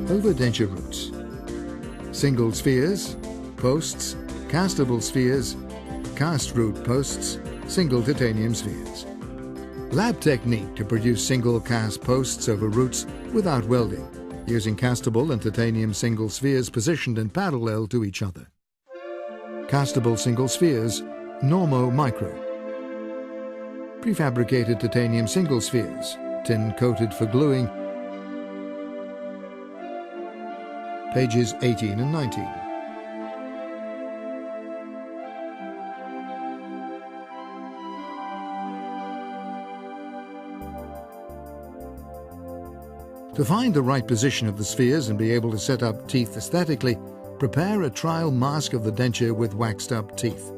Overdenture roots. Single spheres, posts, castable spheres, cast root posts, single titanium spheres. Lab technique to produce single cast posts over roots without welding, using castable and titanium single spheres positioned in parallel to each other. Castable single spheres, Normo Micro. Prefabricated titanium single spheres, tin coated for gluing. Pages 18 and 19. To find the right position of the spheres and be able to set up teeth aesthetically, prepare a trial mask of the denture with waxed up teeth.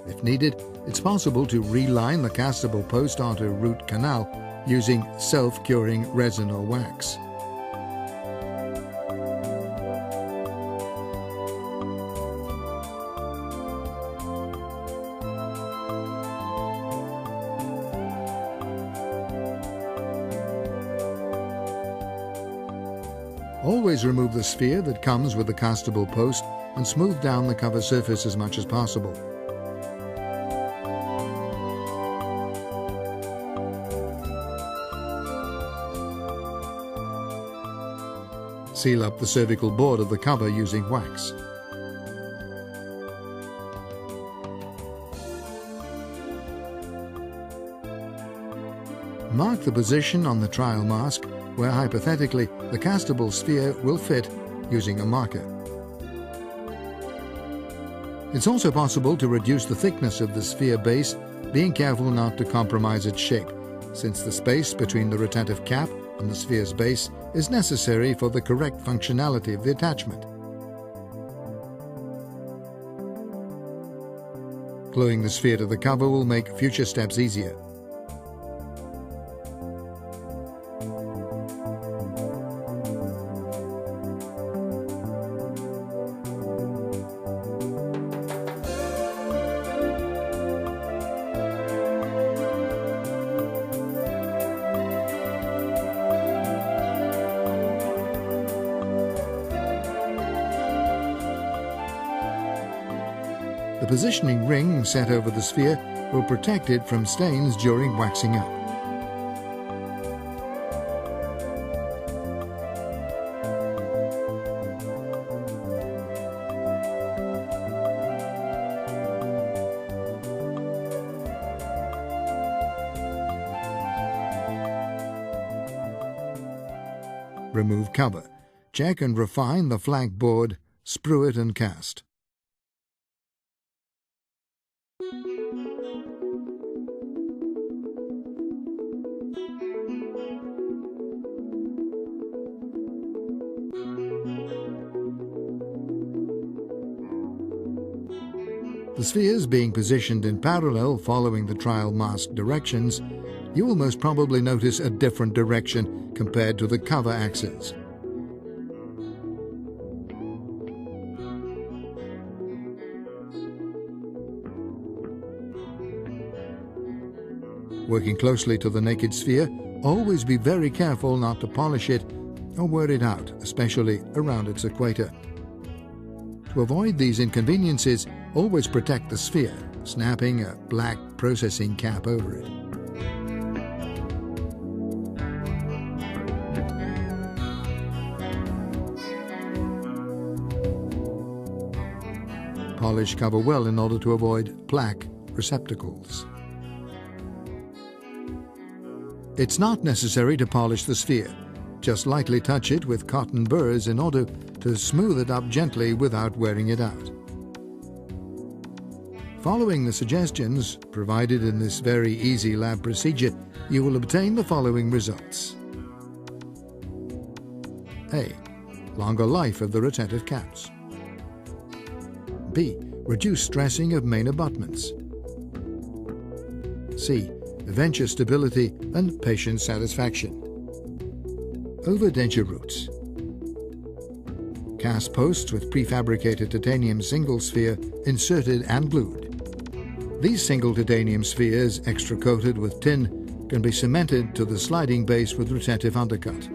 If needed, it's possible to reline the castable post onto root canal using self-curing resin or wax. Always remove the sphere that comes with the castable post and smooth down the cover surface as much as possible. Seal up the cervical board of the cover using wax. Mark the position on the trial mask where hypothetically the castable sphere will fit using a marker. It's also possible to reduce the thickness of the sphere base, being careful not to compromise its shape, since the space between the retentive cap and the sphere's base is necessary for the correct functionality of the attachment. Gluing the sphere to the cover will make future steps easier. The positioning ring set over the sphere will protect it from stains during waxing up. Remove cover. Check and refine the flank board, sprue it and cast. The spheres being positioned in parallel following the trial mask directions, you will most probably notice a different direction compared to the cover axis. Working closely to the naked sphere, always be very careful not to polish it or wear it out, especially around its equator. To avoid these inconveniences, always protect the sphere, snapping a black processing cap over it. Polish cover well in order to avoid plaque receptacles. It's not necessary to polish the sphere. Just lightly touch it with cotton burrs in order to smooth it up gently without wearing it out. Following the suggestions provided in this very easy lab procedure, you will obtain the following results. A. Longer life of the retentive caps. B. Reduced stressing of main abutments. C. Denture stability and patient satisfaction. Overdenture roots. Cast posts with prefabricated titanium single sphere inserted and glued. These single titanium spheres, extra coated with tin, can be cemented to the sliding base with retentive undercut.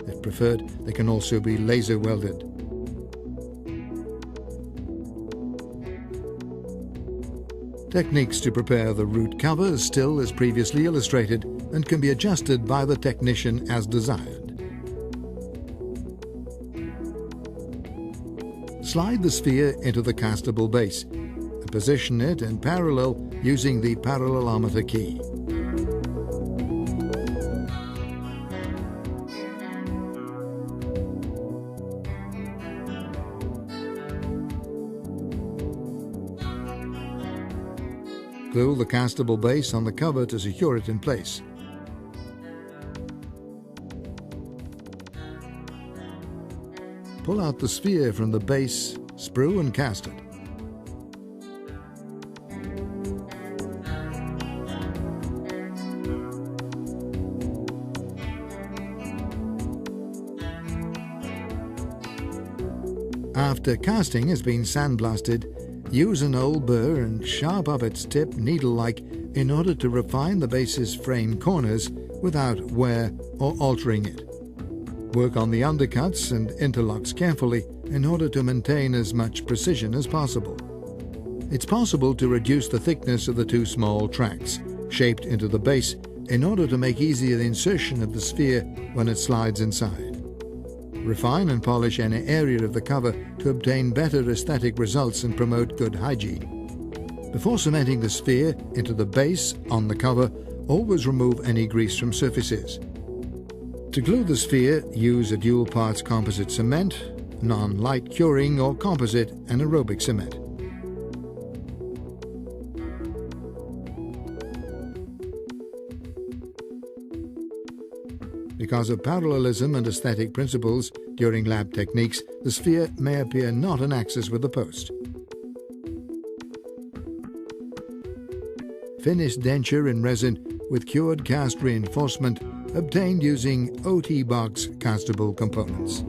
If preferred, they can also be laser welded. Techniques to prepare the root cover still as previously illustrated and can be adjusted by the technician as desired. Slide the sphere into the castable base and position it in parallel using the parallelometer key. Glue the castable base on the cover to secure it in place. Pull out the sphere from the base, sprue and cast it. After casting has been sandblasted, use an old burr and sharp up its tip needle-like in order to refine the base's frame corners without wear or altering it. Work on the undercuts and interlocks carefully in order to maintain as much precision as possible. It's possible to reduce the thickness of the two small tracks, shaped into the base, in order to make easier the insertion of the sphere when it slides inside. Refine and polish any area of the cover to obtain better aesthetic results and promote good hygiene. Before cementing the sphere into the base on the cover, always remove any grease from surfaces. To glue the sphere, use a dual parts composite cement, non-light curing or composite anaerobic cement. Because of parallelism and aesthetic principles during lab techniques, the sphere may appear not on axis with the post. Finish denture in resin with cured cast reinforcement obtained using OT box castable components.